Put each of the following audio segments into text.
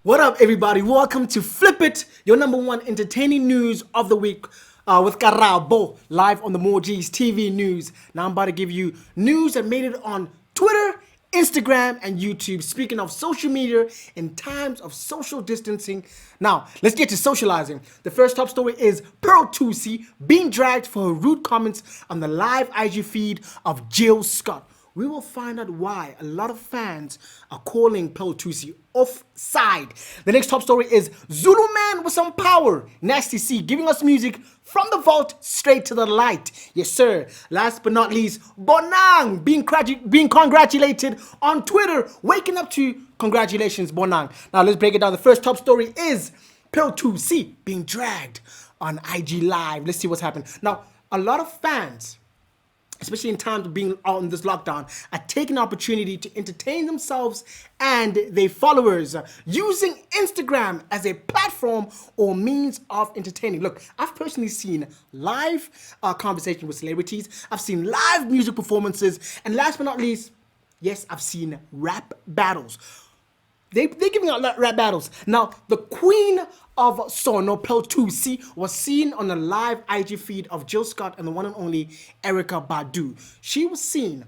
What up, everybody? Welcome to Flip It, your number one entertaining news of the week with Karabo, live on the Morgeez TV news. Now I'm about to give you news that made it on Twitter, Instagram, and YouTube. Speaking of social media in times of social distancing. Now, let's get to socializing. The first top story is Pearl Thusi being dragged for her rude comments on the live IG feed of Jill Scott. We will find out why a lot of fans are calling Pearl Thusi offside. The next top story is Zulu Man with some power. Nasty C giving us music from the vault straight to the light. Yes, sir. Last but not least, Bonang being congratulated on Twitter. Waking up to congratulations, Bonang. Now let's break it down. The first top story is Pearl Thusi being dragged on IG Live. Let's see what's happened. Now, a lot of fans, especially in times of being out in this lockdown, are taking the opportunity to entertain themselves and their followers using Instagram as a platform or means of entertaining. Look, I've personally seen live conversation with celebrities. I've seen live music performances. And last but not least, yes, I've seen rap battles. They're giving out rap battles. Now, the queen of Sono, Pearl Thusi, was seen on the live IG feed of Jill Scott and the one and only Erykah Badu. She was seen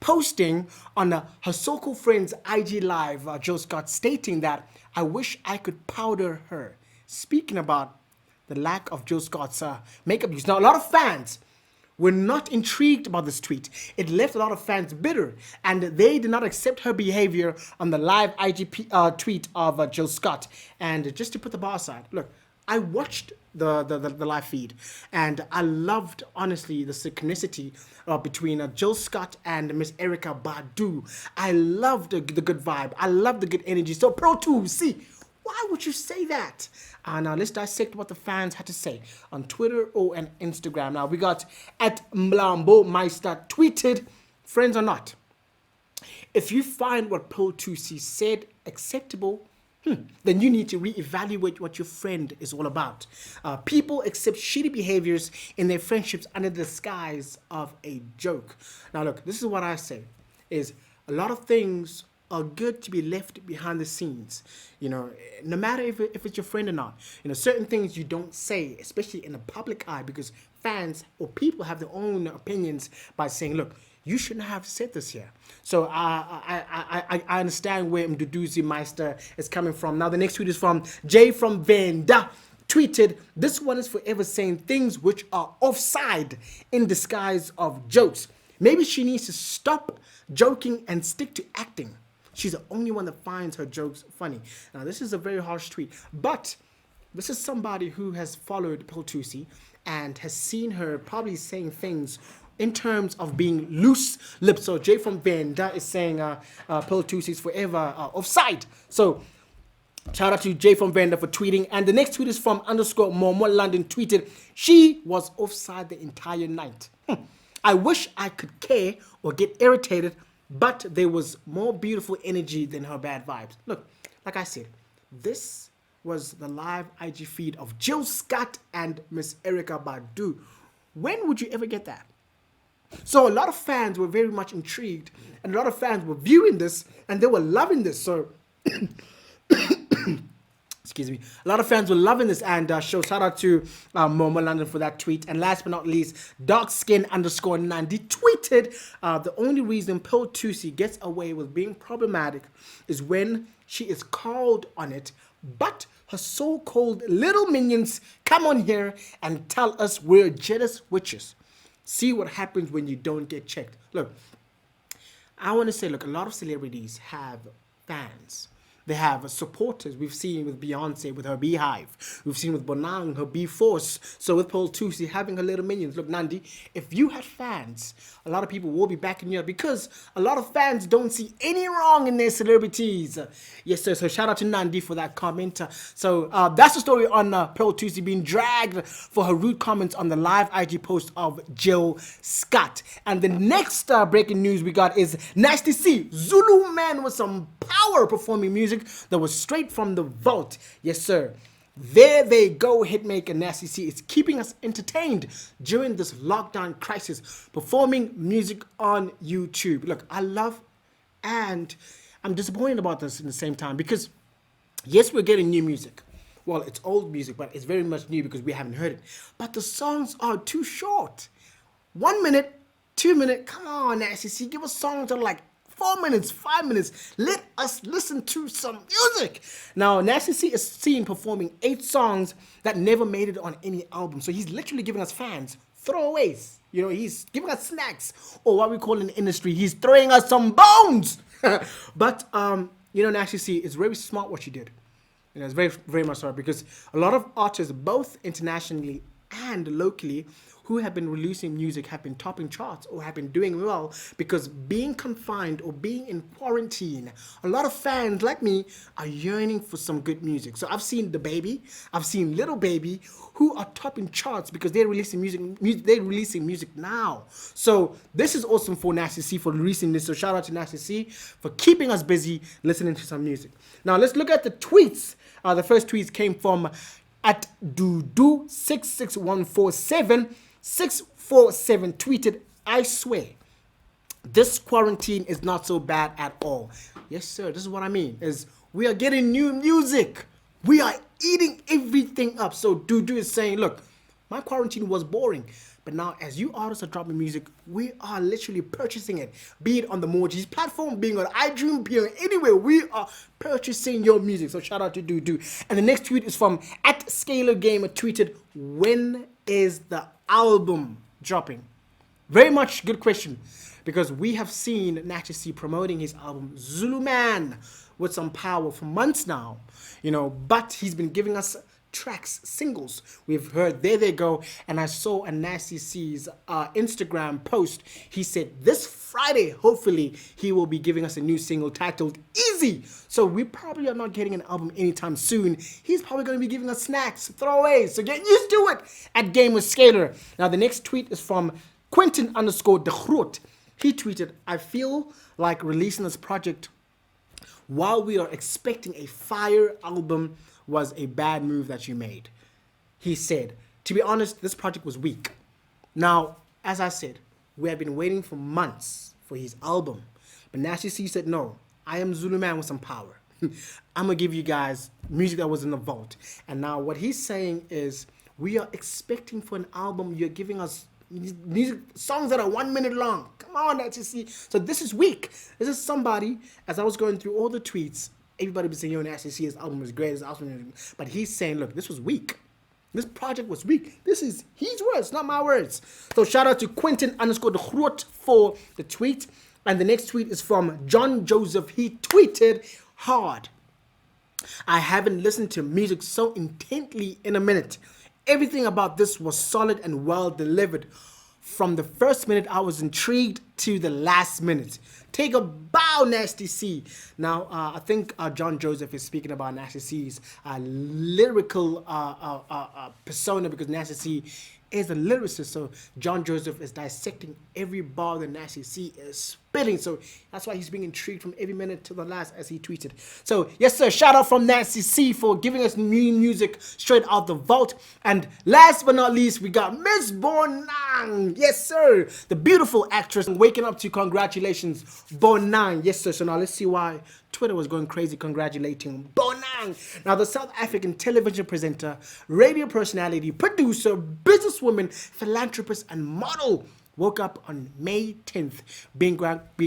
posting on her so-called friend's IG live, Jill Scott, stating that, "I wish I could powder her." Speaking about the lack of Jill Scott's makeup use. Now, a lot of fans were not intrigued about this tweet. It left a lot of fans bitter, and they did not accept her behavior on the live IG tweet of Jill Scott. And just to put the bar aside, look, I watched the live feed, and I loved, honestly, the synchronicity between Jill Scott and Miss Erykah Badu. I loved the good vibe. I loved the good energy. So, Pearl Thusi, why would you say that? Now let's dissect what the fans had to say on Twitter or on Instagram. Now we got at Mlambo Meister tweeted, "Friends or not, if you find what Pearl Thusi said acceptable, then you need to reevaluate what your friend is all about. People accept shitty behaviors in their friendships under the disguise of a joke." Now look, this is what I say, is a lot of things are good to be left behind the scenes, no matter if it's your friend or not. Certain things you don't say, especially in the public eye, because fans or people have their own opinions by saying, "Look, you shouldn't have said this here." So I understand where Mduduzi Meister is coming from. Now the next tweet is from Jay from Venda. Tweeted, "This one is forever saying things which are offside in disguise of jokes. Maybe she needs to stop joking and stick to acting. She's the only one that finds her jokes funny." Now, this is a very harsh tweet, but this is somebody who has followed Pearl Thusi and has seen her probably saying things in terms of being loose lips. So, Jay from Venda is saying Pearl Thusi is forever offside. So, shout out to Jay from Venda for tweeting. And the next tweet is from _Momo London tweeted, "She was offside the entire night. I wish I could care or get irritated, but there was more beautiful energy than her bad vibes." Look, like I said, this was the live IG feed of Jill Scott and Miss Erykah Badu. When would you ever get that? So a lot of fans were very much intrigued, and a lot of fans were viewing this, and they were loving this. So excuse me. A lot of fans were loving this, and shout out to Momo London for that tweet. And last but not least, darkskin_Nandi tweeted, "The only reason Pearl Thusi gets away with being problematic is when she is called on it, but her so-called little minions come on here and tell us we're jealous witches. See what happens when you don't get checked." Look, I want to say, look, a lot of celebrities have fans. They have supporters. We've seen with Beyonce, with her Beehive. We've seen with Bonang, her B-Force. So with Pearl Thusi having her little minions. Look, Nandi, if you had fans, a lot of people will be backing you up, because a lot of fans don't see any wrong in their celebrities. Yes, sir. So shout out to Nandi for that comment. So that's the story on Pearl Thusi being dragged for her rude comments on the live IG post of Jill Scott. And the next breaking news we got is Nasty C, Zulu Man with some power performing music that was straight from the vault. Yes, sir. There they go, hitmaker Nasty C is keeping us entertained during this lockdown crisis, performing music on YouTube. Look, I love and I'm disappointed about this in the same time, because Yes, we're getting new music. Well, it's old music, but it's very much new because we haven't heard it. But the songs are too short. 1 minute, 2 minute. Come on, SEC. Give us songs that are like 4 minutes, 5 minutes. Let us listen to some music. Now, Nasty C is seen performing 8 songs that never made it on any album. So he's literally giving us fans throwaways. You know, he's giving us snacks, or what we call in the industry, he's throwing us some bones. But you know, Nasty C, it's very smart what you did. You know, it's very, very much so, because a lot of artists, both internationally and locally, who have been releasing music have been topping charts or have been doing well because being confined or being in quarantine, a lot of fans like me are yearning for some good music. So I've seen The Baby, I've seen Little Baby, who are topping charts because they're releasing music now. So this is awesome for Nasty C for releasing this. So shout out to Nasty C for keeping us busy listening to some music. Now let's look at the tweets. The first tweets came from at Dudu66147. 647 tweeted, "I swear, this quarantine is not so bad at all." Yes, sir. This is what I mean. Is we are getting new music. We are eating everything up. So Dudu is saying, look, my quarantine was boring. But now, as you artists are dropping music, we are literally purchasing it. Be it on the Morgeez platform, being on iDream, being anywhere, we are purchasing your music. So shout out to Dudu. And the next tweet is from at Scalar Gamer tweeted, "When is the album dropping?" Very much good question, because we have seen Nasty C promoting his album Zulu Man with some power for months now, you know, but he's been giving us tracks, singles. We've heard There They Go, and I saw a Nasty C's Instagram post. He said this Friday, hopefully, he will be giving us a new single titled Easy. So we probably are not getting an album anytime soon. He's probably going to be giving us snacks, throwaways, so get used to it at Gamer Scalar. Now the next tweet is from Quentin_De Groot. He tweeted, "I feel like releasing this project while we are expecting a fire album was a bad move that you made." He said, "To be honest, this project was weak." Now, as I said, we have been waiting for months for his album. But Nasty C said, "No, I am Zulu Man with some power. I'm going to give you guys music that was in the vault." And now what he's saying is, we are expecting for an album, you're giving us music, songs that are 1 minute long. Come on, Nasty C. So this is weak. This is somebody, as I was going through all the tweets, everybody was saying, yo, Nasty C, his album is great, his album is great. But he's saying, look, this was weak. This project was weak. This is his words, not my words. So shout out to Quentin_De Groot for the tweet. And the next tweet is from John Joseph. He tweeted, "Hard. I haven't listened to music so intently in a minute. Everything about this was solid and well delivered. From the first minute, I was intrigued to the last minute. Take a bow, Nasty C." Now, I think John Joseph is speaking about Nasty C's lyrical persona, because Nasty C is a lyricist. So John Joseph is dissecting every bar that Nasty C is spitting. So that's why he's being intrigued from every minute to the last, as he tweeted. So yes, sir, shout out from Nasty C for giving us new music straight out the vault. And last but not least, we got Miss Bonang. Yes, sir, the beautiful actress, waking up to congratulations, Bonang. Yes, sir. So now let's see why Twitter was going crazy congratulating Bonang. Now, the South African television presenter, radio personality, producer, businesswoman, philanthropist, and model woke up on May 10th being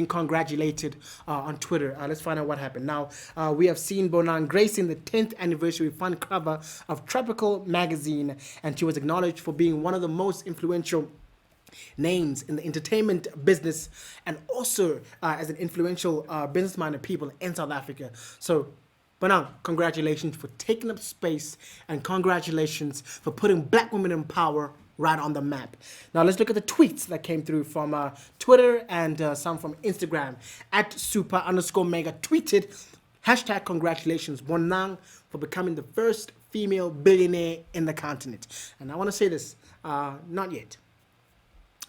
congratulated on Twitter. Let's find out what happened. Now, we have seen Bonang gracing the 10th anniversary front cover of Tropical Magazine, and she was acknowledged for being one of the most influential names in the entertainment business, and also as an influential business-minded people in South Africa. So, Bonang, congratulations for taking up space, and congratulations for putting black women in power right on the map. Now let's look at the tweets that came through from Twitter and some from Instagram. At Super_Mega tweeted, hashtag congratulations Bonang for becoming the first female billionaire in the continent. And I want to say this, not yet.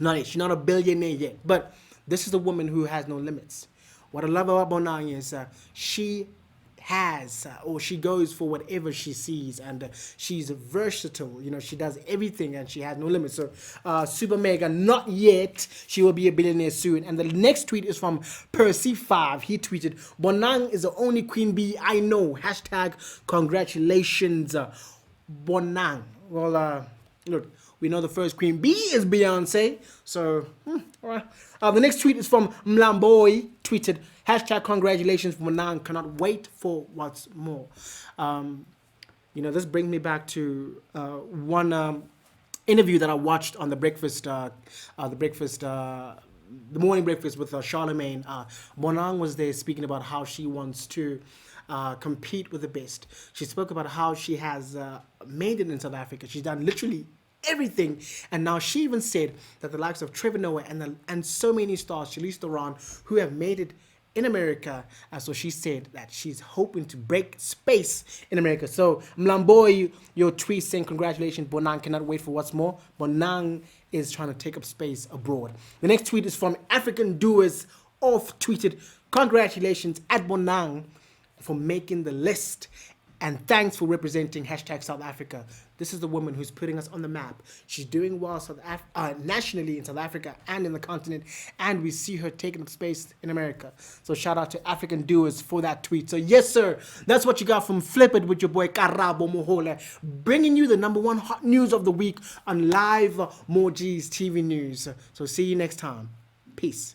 Not yet. She's not a billionaire yet. But this is a woman who has no limits. What I love about Bonang is she has, or she goes for whatever she sees, and she's versatile. You know, she does everything, and she has no limits. So, super mega, not yet. She will be a billionaire soon. And the next tweet is from Percy5. He tweeted, "Bonang is the only queen bee I know. Hashtag congratulations, Bonang." Well, look, we know the first queen bee is Beyonce. So, all right. The next tweet is from Mlamboy. Tweeted, hashtag congratulations, Bonang. Cannot wait for what's more. You know, this brings me back to one interview that I watched on the morning breakfast with Charlemagne. Bonang was there speaking about how she wants to compete with the best. She spoke about how she has made it in South Africa. She's done literally everything, and now she even said that the likes of Trevor Noah and so many stars, Charlize Theron, who have made it in America, so she said that she's hoping to break space in America. So Mlamboy, your tweet saying congratulations, Bonang cannot wait for what's more. Bonang is trying to take up space abroad. The next tweet is from African Doers Off. Tweeted, congratulations at Bonang for making the list, and thanks for representing hashtag South Africa. This is the woman who's putting us on the map. She's doing well nationally in South Africa and in the continent, and we see her taking up space in America. So shout out to African Doers for that tweet. So yes, sir, that's what you got from Flip It with your boy Karabo Mohole, bringing you the #1 hot news of the week on live Morgeez TV News. So see you next time. Peace.